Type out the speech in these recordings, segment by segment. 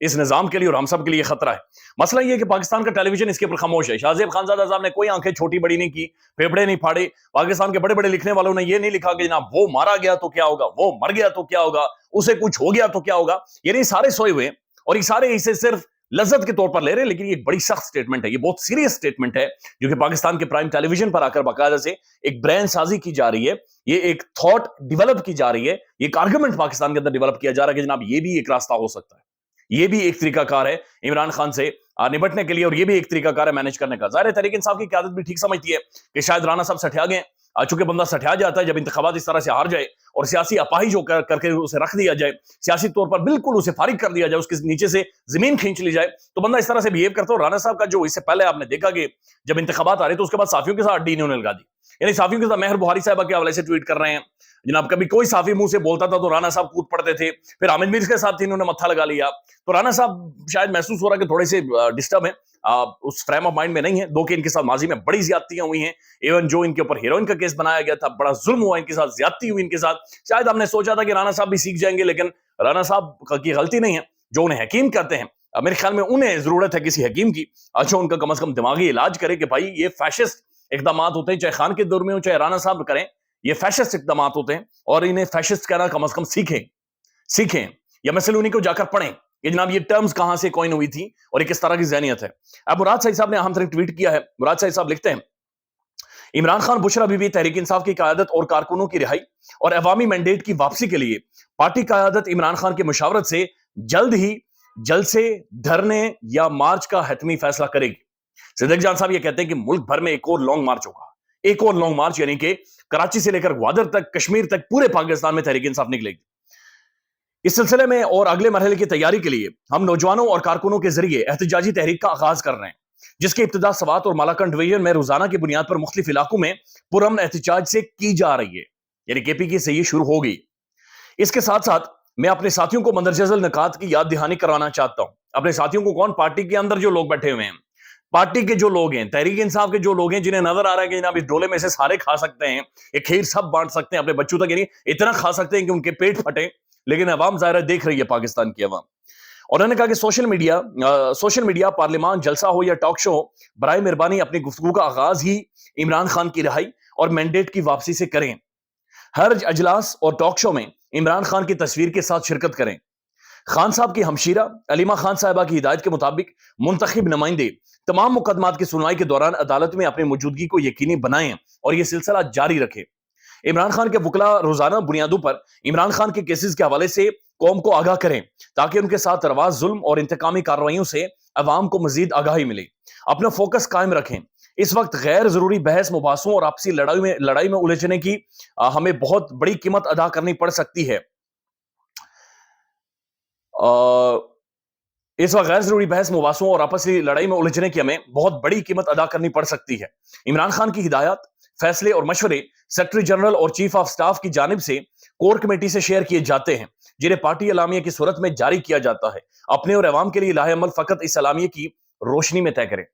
اس نظام کے لیے اور ہم سب کے لیے خطرہ ہے. مسئلہ یہ ہے کہ پاکستان کا ٹیلی ویژن اس کے اوپر خاموش ہے. شاہ زیب خانزادہ صاحب نے کوئی آنکھیں چھوٹی بڑی نہیں کی, پھیپڑے نہیں پھاڑے. پاکستان کے بڑے بڑے لکھنے والوں نے یہ نہیں لکھا کہ جناب وہ مارا گیا تو کیا ہوگا, وہ مر گیا تو کیا ہوگا, اسے کچھ ہو گیا تو کیا ہوگا. یعنی سارے سوئے ہوئے ہیں اور یہ سارے اسے صرف لذت کے طور پر لے رہے ہیں. لیکن یہ بڑی سخت سٹیٹمنٹ ہے, یہ بہت سیریس سٹیٹمنٹ ہے جو کہ پاکستان کے پرائم ٹیلی ویژن پر آ کر باقاعدہ سے ایک برین سازی کی جا رہی ہے, یہ ایک تھاٹ ڈیولپ کی جا رہی ہے, یہ ایک آرگومنٹ پاکستان کے اندر ڈیولپ کیا جا رہا ہے کہ جناب یہ بھی ایک راستہ ہو سکتا ہے, یہ بھی ایک طریقہ کار ہے عمران خان سے نمٹنے کے لیے, اور یہ بھی ایک طریقہ کار ہے مینج کرنے کا. ظاہر ہے تحریک انصاف کی قیادت بھی ٹھیک سمجھتی ہے کہ شاید رانا صاحب سٹھیا گئے, چونکہ بندہ سٹھیا جاتا ہے جب انتخابات اس طرح سے ہار جائے اور سیاسی اپاہج جو کر کے اسے رکھ دیا جائے, سیاسی طور پر بالکل اسے فارغ کر دیا جائے, اس کے نیچے سے زمین کھینچ لی جائے, تو بندہ اس طرح سے بہیو کرتا ہے. اور رانا صاحب کا جو اس سے پہلے آپ نے دیکھا کہ جب انتخابات آ رہے تو اس کے بعد صحافیوں کے ساتھ اڈی انہوں نے لگا دی, یعنی صحافیوں کے ساتھ مہر بہاری صاحبہ کے حوالے سے ٹویٹ کر رہے ہیں جناب, کبھی کوئی صحافی منہ سے بولتا تھا تو رانا صاحب کود پڑتے تھے, پھر حامد میر کے ساتھ انہوں نے متھا لگا لیا. تو رانا صاحب شاید محسوس ہو رہا کہ تھوڑے سے ڈسٹرب ہیں, اس فریم آف مائنڈ میں نہیں ہے. دو کہ ان کے ساتھ ماضی میں بڑی زیادتیاں ہوئی ہیں, ایون جو ان کے اوپر ہیروئن کا کیس بنایا گیا تھا, بڑا ظلم ہوا ان کے ساتھ, زیادتی ہوئی ان کے ساتھ. شاید ہم نے سوچا تھا کہ رانا صاحب بھی سیکھ جائیں گے, لیکن رانا صاحب کی غلطی نہیں ہے جو انہیں حکیم کرتے ہیں. میرے خیال میں انہیں ضرورت ہے کسی حکیم کی جو ان کا کم از کم دماغی علاج کرے کہ بھائی یہ فیشسٹ اقدامات ہوتے ہیں, چاہے خان کے دور میں ہو چاہے رانا صاحب کریں, یہ فیشسٹ اقدامات ہوتے ہیں اور انہیں فیشسٹ کہنا کم از کم سیکھیں یا مثلا انہیں کو جا کر پڑھیں کہ جناب یہ ٹرمز کہاں سے کوئن ہوئی تھی اور یہ کس طرح کی ذہنیت ہے. اب مراد سعید صاحب نے اہم ترین ٹویٹ کیا ہے. مراد سعید صاحب لکھتے ہیں عمران خان بشرا بی بی تحریک انصاف کی قیادت اور کارکنوں کی رہائی اور عوامی مینڈیٹ کی واپسی کے لیے پارٹی قیادت عمران خان کی مشاورت سے جلد ہی جلسے, دھرنے یا مارچ کا حتمی فیصلہ کرے گی. صدیق جان صاحب یہ کہتے ہیں کہ ملک بھر میں ایک اور لانگ مارچ ہوگا, ایک اور لانگ مارچ, یعنی کہ کراچی سے لے کر گوادر تک, کشمیر تک, پورے پاکستان میں تحریک انصاف نکلے گی. اس سلسلے میں اور اگلے مرحلے کی تیاری کے لیے ہم نوجوانوں اور کارکنوں کے ذریعے احتجاجی تحریک کا آغاز کر رہے ہیں, جس کی ابتدا سوات اور مالاکنڈ ڈویژن میں روزانہ کی بنیاد پر مختلف علاقوں میں پرامن احتجاج سے کی جا رہی ہے, یعنی کے پی کی سے یہ شروع ہو گئی. اس کے ساتھ ساتھ میں اپنے ساتھیوں کو مندرجہ ذیل نکات کی یاد دہانی کرانا چاہتا ہوں. اپنے ساتھیوں کو کون؟ پارٹی کے اندر جو لوگ بیٹھے ہوئے ہیں, پارٹی کے جو لوگ ہیں, تحریک انصاف کے جو لوگ ہیں, جنہیں نظر آ رہا ہے کہ جناب اس ڈولے میں سے سارے کھا سکتے ہیں, ایک کھیر سب بانٹ سکتے ہیں اپنے بچوں تک, یعنی اتنا کھا سکتے ہیں کہ ان کے پیٹ پھٹے, لیکن عوام ظاہر دیکھ رہی ہے پاکستان کی عوام. اور انہوں نے کہا کہ سوشل میڈیا, پارلیمان, جلسہ ہو یا ٹاک شو ہو, برائے مہربانی اپنی گفتگو کا آغاز ہی عمران خان کی رہائی اور مینڈیٹ کی واپسی سے کریں. ہر اجلاس اور ٹاک شو میں عمران خان کی تصویر کے ساتھ شرکت کریں. خان صاحب کی ہمشیرہ علیمہ خان صاحبہ کی ہدایت کے مطابق منتخب نمائندے تمام مقدمات کی سنوائی کے دوران عدالت میں اپنی موجودگی کو یقینی بنائیں اور یہ سلسلہ جاری رکھیں. عمران خان کے وکلا روزانہ بنیادوں پر عمران خان کے کیسز کے حوالے سے قوم کو آگاہ کریں تاکہ ان کے ساتھ روا ظلم اور انتقامی کارروائیوں سے عوام کو مزید آگاہی ملے. اپنا فوکس قائم رکھیں. اس وقت غیر ضروری بحث مباحثوں اور آپسی لڑائی میں الجھنے کی ہمیں بہت بڑی قیمت ادا کرنی پڑ سکتی ہے. اس وقت غیر ضروری بحث مباحثوں اور آپسی لڑائی میں الجھنے کی ہمیں بہت بڑی قیمت ادا کرنی پڑ سکتی ہے. عمران خان کی ہدایات, فیصلے اور مشورے سیکرٹری جنرل اور چیف آف سٹاف کی جانب سے کور کمیٹی سے شیئر کیے جاتے ہیں, جنہیں پارٹی اعلامیہ کی صورت میں جاری کیا جاتا ہے. اپنے اور عوام کے لیے لاہ عمل فقط اس اعلامیہ کی روشنی میں طے کریں.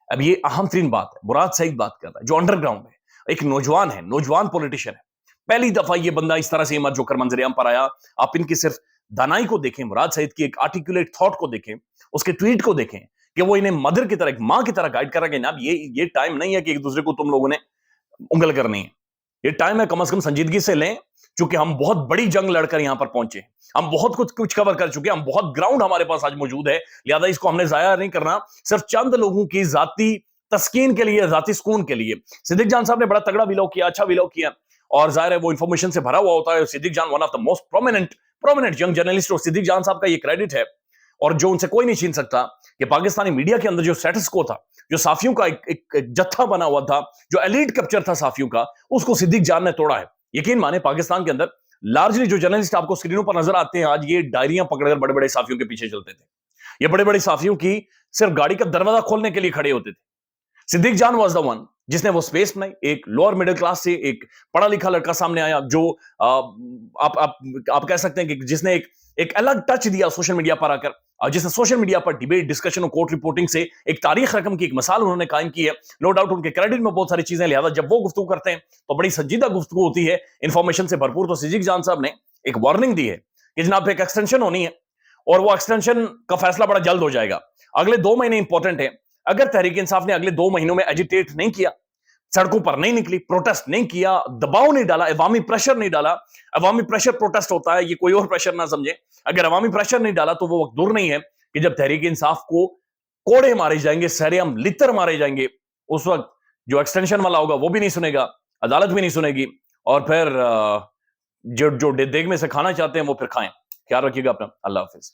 اب یہ اہم ترین بات ہے, مراد سعید بات کر رہا ہے, جو انڈر گراؤنڈ ہے, ایک نوجوان ہے, نوجوان پولیٹیشین ہے. پہلی دفعہ یہ بندہ اس طرح سے جو کر منظر عام پر آیا. آپ ان کی صرف دانائی کو دیکھیں, مراد سعید کی ایک آرٹیکولیٹ تھاٹ کو دیکھیں, اس کے ٹویٹ کو دیکھیں کہ وہ انہیں مدر کی طرح, ایک ماں کی طرح گائیڈ کر رہا ہے کہ جناب یہ ٹائم نہیں ہے کہ ایک دوسرے کو تم لوگوں نے انگل کرنی ہے. یہ ٹائم ہے کم از کم سنجیدگی سے لیں, چونکہ ہم بہت بڑی جنگ لڑ کر یہاں پر پہنچے, ہم بہت کچھ کور کر چکے, ہم بہت گراؤنڈ ہمارے پاس آج موجود ہے, لہذا اس کو ہم نے ضائع نہیں کرنا صرف چند لوگوں کی ذاتی تسکین کے لیے, ذاتی سکون کے لیے. صدیق جان صاحب نے بڑا تگڑا ویلاگ کیا, اچھا ویلاگ کیا, اور ظاہر ہے وہ انفارمیشن سے بھرا ہوا ہوتا ہے. Siddiq Jan one of the most prominent young journalist, اور صدیق جان صاحب کا یہ کریڈٹ ہے اور جو ان سے کوئی نہیں چھین سکتا کہ پاکستانی میڈیا کے اندر جو سٹیٹس کو تھا, جو صحافیوں کا ایک جتھا بنا ہوا تھا, جو ایلیٹ کپچر تھا صحافیوں کا, اس کو صدیق جان نے توڑا ہے. یقین مانے پاکستان کے اندر لارجلی جو جرنلسٹ آپ کو اسکرینوں پر نظر آتے ہیں آج, یہ ڈائریاں پکڑ کر بڑے بڑے صحافیوں کے پیچھے چلتے تھے. یہ بڑے بڑے صحافیوں کی صرف گاڑی کا دروازہ کھولنے کے لیے کھڑے ہوتے تھے. صدیق جان واز دا ون جس نے وہ سپیس بنائی. ایک لوور مڈل کلاس سے ایک پڑھا لکھا لڑکا سامنے آیا, جو آپ کہہ سکتے ہیں کہ جس نے ایک الگ ٹچ دیا سوشل میڈیا پر آ کر, جس نے سوشل میڈیا پر ڈیبیٹ, ڈسکشن اور کورٹ رپورٹنگ سے ایک تاریخ رقم کی ایک مثال انہوں نے قائم کی ہے. نو ڈاؤٹ ان کے کریڈٹ میں بہت ساری چیزیں, لہذا جب وہ گفتگو کرتے ہیں تو بڑی سنجیدہ گفتگو ہوتی ہے, انفارمیشن سے بھرپور. تو صدیق جان صاحب نے ایک وارننگ دی ہے کہ جناب ایک ایکسٹینشن ہونی ہے, اور وہ ایکسٹینشن کا فیصلہ بڑا جلد ہو جائے گا. اگلے 2 مہینے امپورٹنٹ ہیں. اگر تحریک انصاف نے اگلے 2 مہینوں میں ایجیٹیٹ نہیں کیا, سڑکوں پر نہیں نکلی, پروٹیسٹ نہیں کیا, دباؤ نہیں ڈالا, عوامی پریشر نہیں ڈالا, عوامی پریشر پروٹیسٹ ہوتا ہے, یہ کوئی اور پریشر نہ سمجھے, اگر عوامی پریشر نہیں ڈالا تو وہ وقت دور نہیں ہے کہ جب تحریک انصاف کو کوڑے مارے جائیں گے, سرعام لتر مارے جائیں گے. اس وقت جو ایکسٹینشن والا ہوگا وہ بھی نہیں سنے گا, عدالت بھی نہیں سنے گی, اور پھر جو دیگ میں سے کھانا چاہتے ہیں وہ پھر کھائیں. خیال رکھیے گا اپنا. اللہ حافظ.